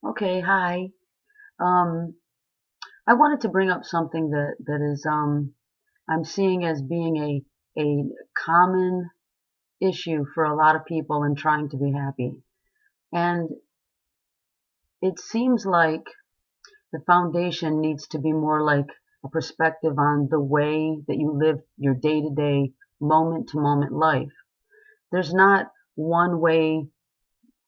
Okay, hi. Um, I wanted to bring up something that is I'm seeing as being a common issue for a lot of people in trying to be happy. And it seems like the foundation needs to be more like a perspective on the way that you live your day-to-day, moment-to-moment life. There's not one way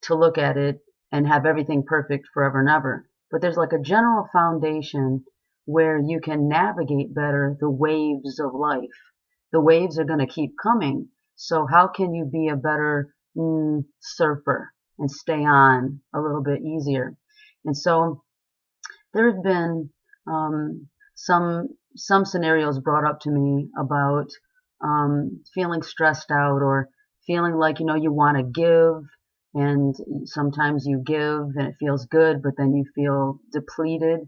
to look at it and have everything perfect forever and ever. But there's like a general foundation where you can navigate better the waves of life. The waves are going to keep coming. So how can you be a better surfer and stay on a little bit easier? And so there have been some scenarios brought up to me about feeling stressed out or feeling like you want to give, and sometimes you give and it feels good, but then you feel depleted.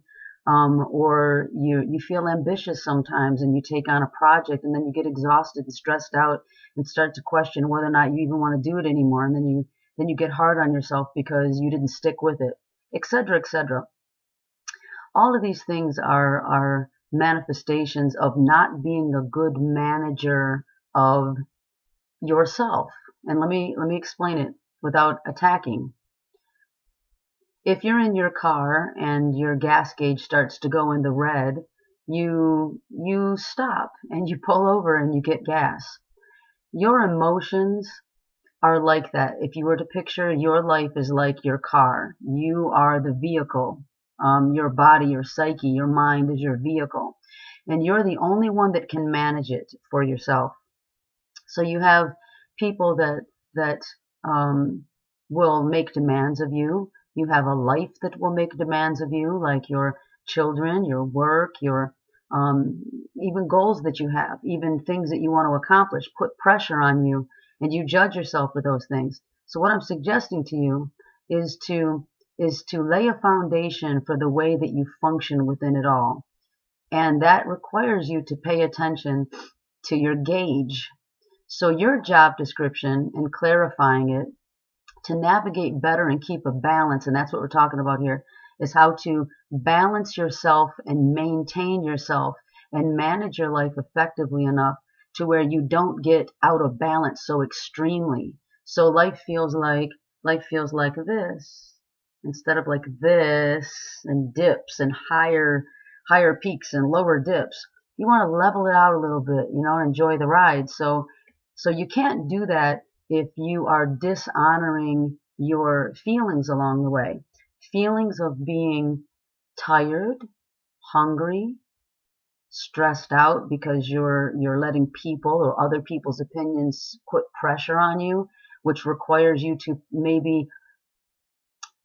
Or you feel ambitious sometimes and you take on a project and then you get exhausted and stressed out and start to question whether or not you even want to do it anymore, and then you get hard on yourself because you didn't stick with it, etc., etc. All of these things are manifestations of not being a good manager of yourself. And let me explain it without attacking. If you're in your car and your gas gauge starts to go in the red, you stop and you pull over and you get gas. Your emotions are like that. If you were to picture your life is like your car, you are the vehicle. Your body, your psyche, your mind is your vehicle, and you're the only one that can manage it for yourself. So you have people that will make demands of you. You have a life that will make demands of you, like your children, your work, your um, even goals that you have, even things that you want to accomplish, put pressure on you, and you judge yourself for those things. So what I'm suggesting to you is to lay a foundation for the way that you function within it all, and that requires you to pay attention to your gauge. So your job description and clarifying it to navigate better and keep a balance, and that's what we're talking about here, is how to balance yourself and maintain yourself and manage your life effectively enough to where you don't get out of balance so extremely. So life feels like this instead of like this, and dips and higher peaks and lower dips. You want to level it out a little bit, enjoy the ride. So you can't do that if you are dishonoring your feelings along the way. Feelings of being tired, hungry, stressed out because you're letting people or other people's opinions put pressure on you, which requires you to maybe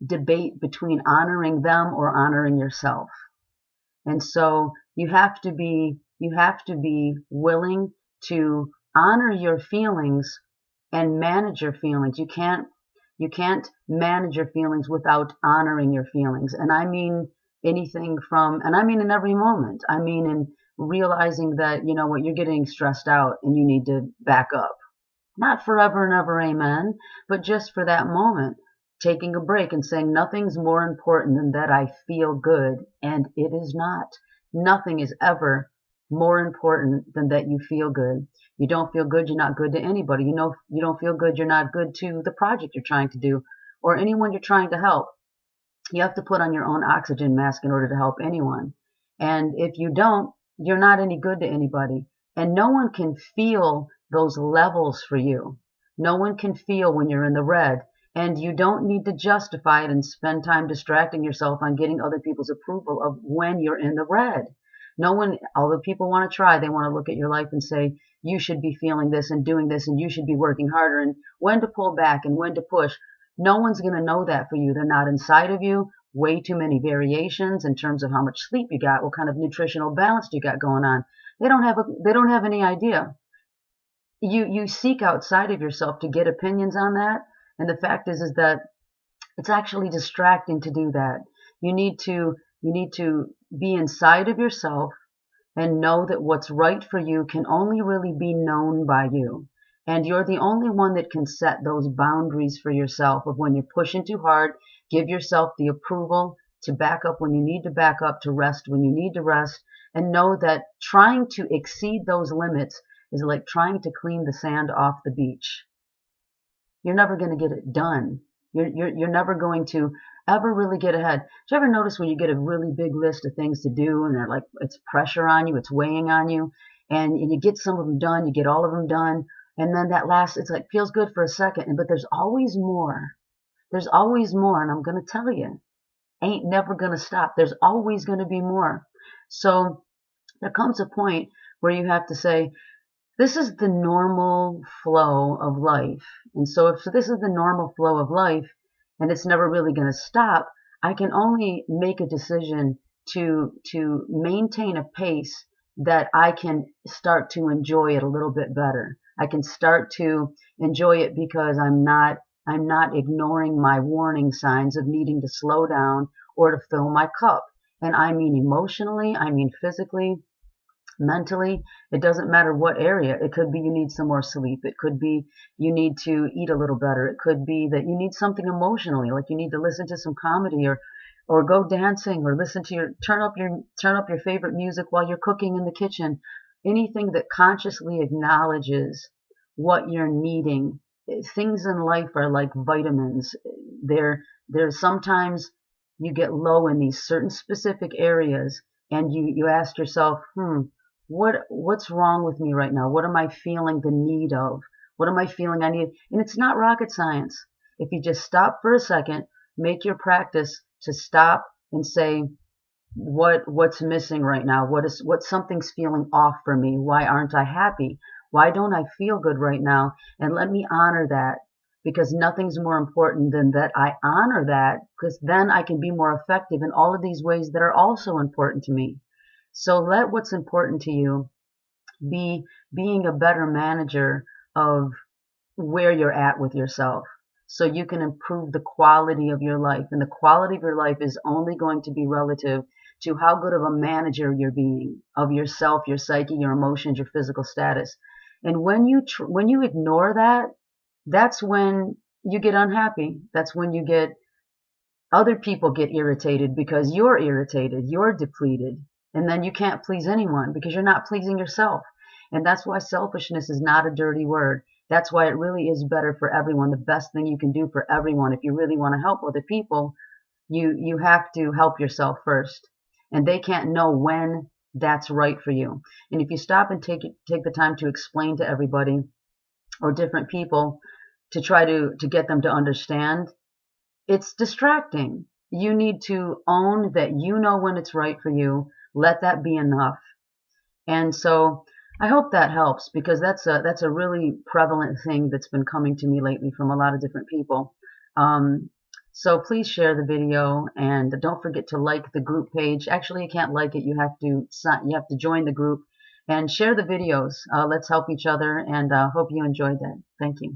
debate between honoring them or honoring yourself. And so you have to be willing to honor your feelings and manage your feelings. You can't manage your feelings without honoring your feelings. And I mean and I mean in every moment. I mean in realizing that, what, you're getting stressed out and you need to back up. Not forever and ever, amen, but just for that moment, taking a break and saying nothing's more important than that I feel good, and it is not. Nothing is ever more important than that you feel good. You don't feel good, you're not good to anybody. You don't feel good, you're not good to the project you're trying to do or anyone you're trying to help. You have to put on your own oxygen mask in order to help anyone. And if you don't, you're not any good to anybody. And no one can feel those levels for you. No one can feel when you're in the red. And you don't need to justify it and spend time distracting yourself on getting other people's approval of when you're in the red. No one, although people want to try, they want to look at your life and say, you should be feeling this and doing this, and you should be working harder, and when to pull back and when to push. No one's going to know that for you. They're not inside of you. Way too many variations in terms of how much sleep you got, what kind of nutritional balance you got going on. They don't have any idea. You seek outside of yourself to get opinions on that, and the fact is that it's actually distracting to do that. You need to be inside of yourself and know that what's right for you can only really be known by you. And you're the only one that can set those boundaries for yourself of when you're pushing too hard. Give yourself the approval to back up when you need to back up, to rest when you need to rest, and know that trying to exceed those limits is like trying to clean the sand off the beach. You're never going to get it done. You're never going to ever really get ahead. Do you ever notice when you get a really big list of things to do and they're like, it's pressure on you, it's weighing on you, and you get some of them done, you get all of them done, and then that last, it's like feels good for a second, but there's always more. There's always more, and I'm going to tell you, ain't never going to stop. There's always going to be more. So there comes a point where you have to say, this is the normal flow of life. And so if this is the normal flow of life and it's never really going to stop, I can only make a decision to maintain a pace that I can start to enjoy it a little bit better. I can start to enjoy it because I'm not ignoring my warning signs of needing to slow down or to fill my cup. And I mean emotionally, I mean physically, mentally. It doesn't matter what area. It could be you need some more sleep. It could be you need to eat a little better. It could be that you need something emotionally, like you need to listen to some comedy or go dancing or listen to turn up your favorite music while you're cooking in the kitchen. Anything that consciously acknowledges what you're needing. Things in life are like vitamins. There's sometimes you get low in these certain specific areas and you ask yourself, what's wrong with me right now? What am I feeling the need of? What am I feeling I need? And it's not rocket science. If you just stop for a second, make your practice to stop and say, what's missing right now? What something's feeling off for me? Why aren't I happy? Why don't I feel good right now? And let me honor that, because nothing's more important than that I honor that, because then I can be more effective in all of these ways that are also important to me. So let what's important to you be being a better manager of where you're at with yourself so you can improve the quality of your life. And the quality of your life is only going to be relative to how good of a manager you're being of yourself, your psyche, your emotions, your physical status. And when you ignore that, that's when you get unhappy. That's when you get other people get irritated because you're irritated, you're depleted. And then you can't please anyone because you're not pleasing yourself. And that's why selfishness is not a dirty word. That's why it really is better for everyone. The best thing you can do for everyone, if you really want to help other people, you have to help yourself first. And they can't know when that's right for you. And if you stop and take the time to explain to everybody or different people to try to get them to understand, it's distracting. You need to own that you know when it's right for you. Let that be enough. And so I hope that helps, because that's a really prevalent thing that's been coming to me lately from a lot of different people. So please share the video, and don't forget to like the group page. Actually, you can't like it. You have to join the group and share the videos. Let's help each other, and hope you enjoyed that. Thank you.